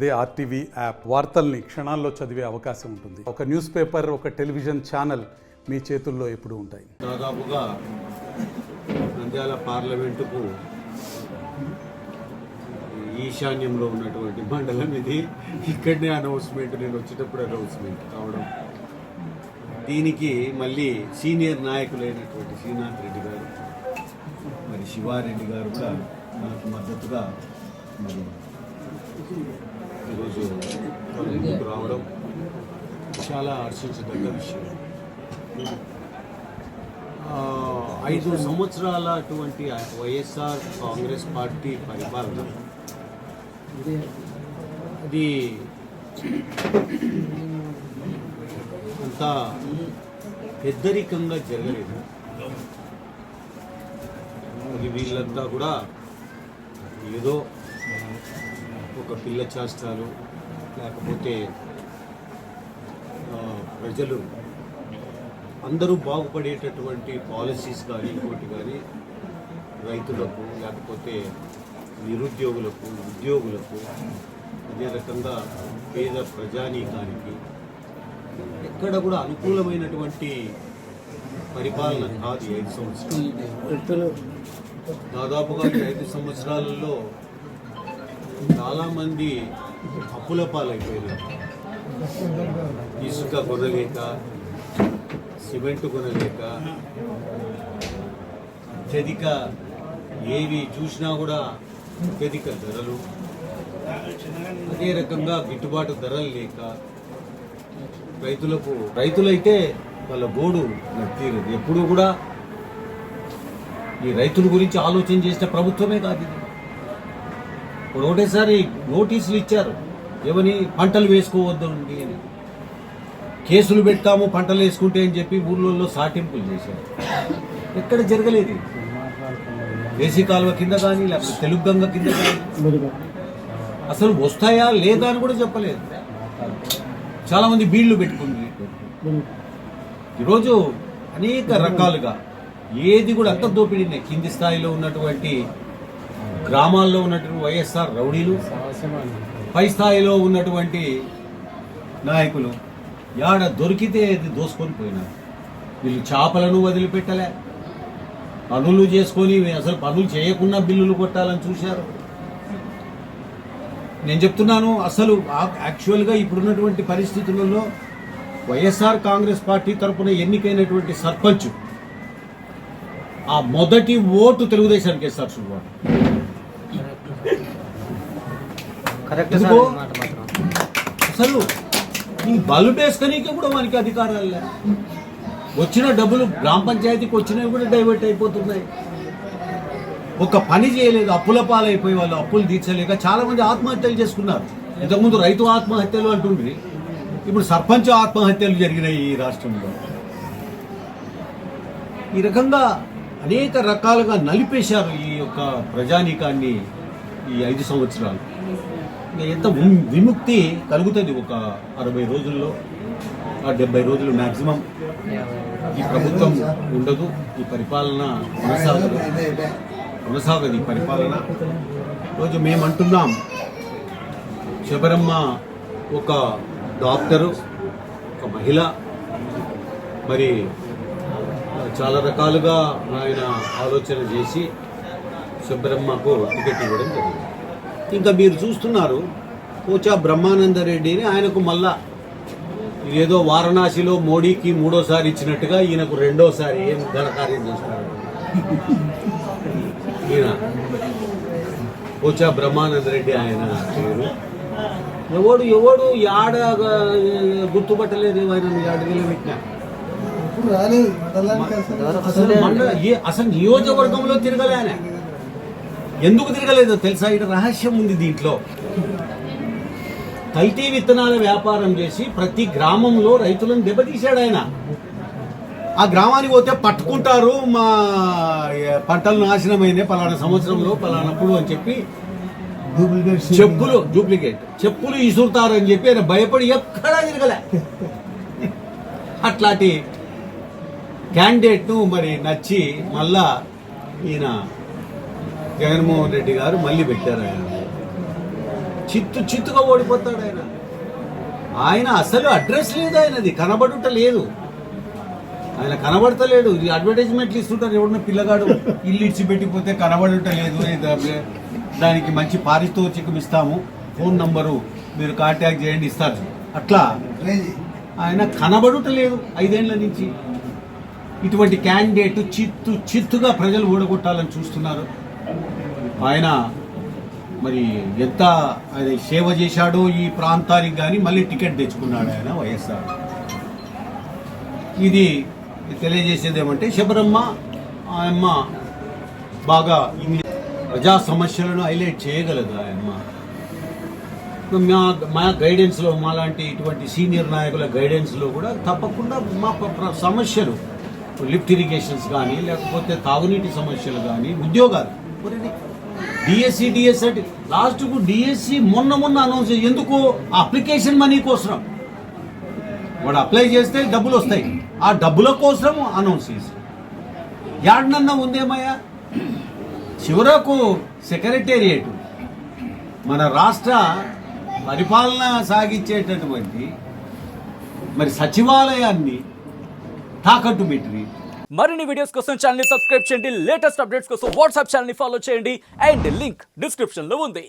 అదే RTV app వార్తల్ని క్షణాల్లో చదివే అవకాశం ఉంటుంది. ఒక న్యూస్ పేపర్, ఒక టెలివిజన్ ఛానల్ మీ చేతుల్లో ఎప్పుడూ ఉంటాయి. దాదాపుగా నంద్యాల పార్లమెంటుకు ఈశాన్యంలో ఉన్నటువంటి మండలం ఇది. ఇక్కడనే అనౌన్స్మెంట్, నేను వచ్చేటప్పుడు అనౌన్స్మెంట్ కావడం. దీనికి మళ్ళీ సీనియర్ నాయకులైనటువంటి శ్రీనాథ్ రెడ్డి గారు, మరి శివారెడ్డి గారు కూడా నాకు మద్దతుగా మరి ఈరోజు ముందుకు రావడం చాలా హర్షించదగ్గ విషయం. 5 సంవత్సరాల అటువంటి వైఎస్ఆర్ కాంగ్రెస్ పార్టీ పరిపాలన అది అంత పెద్దరికంగా జరగలేదు. అది వీళ్ళంతా కూడా ఏదో ఒక పిల్ల చేష్టాలు, లేకపోతే ప్రజలు అందరూ బాగుపడేటటువంటి పాలసీస్ కానీ ఇంకోటి కానీ రైతులకు, లేకపోతే నిరుద్యోగులకు, ఉద్యోగులకు, అదే రకంగా పేద ప్రజానీకానికి ఎక్కడ కూడా అనుకూలమైనటువంటి పరిపాలన కాదు. 5 సంవత్సరాలు దాదాపుగా 5 సంవత్సరాలలో చాలామంది అప్పుల పాలైపోయినారు. ఇసుక కొనలేక, సిమెంట్ కొనలేక, అత్యధిక ఏవి చూసినా కూడా అత్యధిక ధరలు, అదే రకంగా గిట్టుబాటు ధరలు లేక రైతులైతే వాళ్ళ గోడు తీరదు. ఎప్పుడు కూడా ఈ రైతుల గురించి ఆలోచన చేసిన ప్రభుత్వమే కాదు ఇది. ఇప్పుడు ఒకటేసారి నోటీసులు ఇచ్చారు, ఏమని, పంటలు వేసుకోవద్దు అని. కేసులు పెడతాము పంటలు వేసుకుంటే అని చెప్పి ఊళ్ళో సాటింపులు చేశారు. ఎక్కడ జరగలేదు. దేశీ కాలువ కింద కానీ, లేకపోతే తెలుగు గంగ కింద కానీ అసలు వస్తాయా లేదా అని కూడా చెప్పలేదు. చాలామంది బీళ్లు పెట్టుకుంది. ఈరోజు అనేక రకాలుగా ఏది కూడా అంత దోపిడీనే. కింది స్థాయిలో ఉన్నటువంటి గ్రామాల్లో ఉన్నటువంటి వైఎస్ఆర్ రౌడీలు, పై స్థాయిలో ఉన్నటువంటి నాయకులు యాడ దొరికితే దోసుకొని పోయినారు. వీళ్ళు చేపలను వదిలిపెట్టలే, పనులు చేసుకొని అసలు పనులు చేయకుండా బిల్లులు కొట్టాలని చూశారు. నేను చెప్తున్నాను, అసలు యాక్చువల్గా ఇప్పుడున్నటువంటి పరిస్థితులలో వైఎస్ఆర్ కాంగ్రెస్ పార్టీ తరఫున ఎన్నికైనటువంటి సర్పంచ్ ఆ మొదటి ఓటు తెలుగుదేశానికి వేస్తారు. చూడండి, అసలు ఈ బలు వేసుకనీకి కూడా మనకి అధికారాలు లే. వచ్చిన డబ్బులు గ్రామ పంచాయతీకి వచ్చినవి కూడా డైవర్ట్ అయిపోతున్నాయి. ఒక పని చేయలేదు, అప్పుల పాలైపోయి వాళ్ళు అప్పులు తీర్చలేక చాలా మంది ఆత్మహత్యలు చేసుకున్నారు. ఇంతకుముందు రైతు ఆత్మహత్యలు అంటుండ్రి, ఇప్పుడు సర్పంచ్ ఆత్మహత్యలు జరిగినాయి ఈ రాష్ట్రంలో. ఈ రకంగా అనేక రకాలుగా నలిపేశారు ఈ యొక్క ప్రజానీకాన్ని ఈ 5 సంవత్సరాలు. ఎంత విముక్తి కలుగుతుంది ఒక 60 రోజుల్లో, 70 రోజులు మ్యాక్సిమం ఈ ప్రభుత్వం ఉండదు. ఈ పరిపాలన కొనసాగదు ఈ పరిపాలన. రోజు మేమంటున్నాం, శబరమ్మ ఒక డాక్టరు, ఒక మహిళ, మరి చాలా రకాలుగా ఆయన ఆలోచన చేసి శబరమ్మకు టికెట్ ఇవ్వడం జరిగింది. ఇంకా మీరు చూస్తున్నారు, పోచా బ్రహ్మానందరెడ్డిని ఆయనకు మళ్ళా ఏదో వారణాసిలో మోడీకి 3వ సారి ఇచ్చినట్టుగా ఈయనకు 2వ సారి ఏం ఘనకార్యం చేస్తున్నారు. ఈయన పోచా బ్రహ్మానందరెడ్డి ఆయన పేరు. ఎవడు యాడ గుర్తుపట్టలేదు ఆయన. అడవిలో పెట్టినా అసలు నియోజకవర్గంలో తిరగలే ఆయన. ఎందుకు తిరగలేదో తెలుసా? ఇక్కడ రహస్యం ఉంది దీంట్లో. కల్తీ విత్తనాల వ్యాపారం చేసి ప్రతి గ్రామంలో రైతులను దెబ్బతీశాడు ఆయన. ఆ గ్రామానికి పోతే పట్టుకుంటారు, మా పంటలు నాశనమైనాయి పలానా సంవత్సరంలో పలానప్పుడు అని చెప్పి డూప్లికేట్ చెప్పులు ఇసురుతారు అని చెప్పి ఆయన భయపడి ఎక్కడా తిరగలే. అట్లాంటి క్యాండిడేట్ను మరి నచ్చి మళ్ళా ఈయన జగన్మోహన్ రెడ్డి గారు మళ్ళీ పెట్టారు. ఆయన చిత్తుగా ఓడిపోతాడు ఆయన అసలు అడ్రస్ లేదు, ఆయనది కనబడుట లేదు, ఆయన కనబడతలేడు. ఈ అడ్వర్టైజ్మెంట్లు ఇస్తుంటారు, ఎవడన్నా పిల్లగాడు ఇల్లు ఇచ్చిపెట్టిపోతే కనబడుట లేదు, దానికి మంచి పారితోషికం ఇస్తాము, ఫోన్ నంబరు మీరు కాంటాక్ట్ చేయండి ఇస్తారు. అట్లా ఆయన కనబడుట లేదు 5 ఏళ్ల నుంచి. ఇటువంటి క్యాండిడేట్ చిత్తుగా ప్రజలు ఓడగొట్టాలని చూస్తున్నారు. ఆయన మరి ఎంత ఆయన సేవ చేశాడో ఈ ప్రాంతానికి, కానీ మళ్ళీ టికెట్ తెచ్చుకున్నాడు ఆయన వైఎస్ఆర్. ఇది తెలియజేసేది ఏమంటే శబరమ్మ ఆయమ్మ బాగా ప్రజా సమస్యలను హైలైట్ చేయగలదు. ఆయమ్మ మా గైడెన్స్లో, మాలాంటి ఇటువంటి సీనియర్ నాయకుల గైడెన్స్లో కూడా తప్పకుండా మా సమస్యలు, లిఫ్ట్ ఇరిగేషన్స్ కానీ, లేకపోతే తాగునీటి సమస్యలు కానీ, ఉద్యోగాలు, డిఎస్సి అంటే లాస్ట్కు డిఎస్సి మొన్న అనౌన్స్ ఎందుకు? అప్లికేషన్ మనీ కోసం. వాడు అప్లై చేస్తే డబ్బులు వస్తాయి, ఆ డబ్బుల కోసం అనౌన్స్ చేసి యాడనన్నా ఉందేమయ్యా? చివరకు సెక్రటేరియట్ మన రాష్ట్ర పరిపాలన సాగించేటటువంటి మరి సచివాలయాన్ని తాకట్టు పెట్టి. మరిన్ని వీడియోస్ కోసం ఛానల్ ని సబ్స్క్రైబ్ చేయండి, లేటెస్ట్ అప్డేట్స్ కోసం వాట్సాప్ ఛానల్ ని ఫాలో చేయండి, అండ్ లింక్ డిస్క్రిప్షన్ లో ఉంది.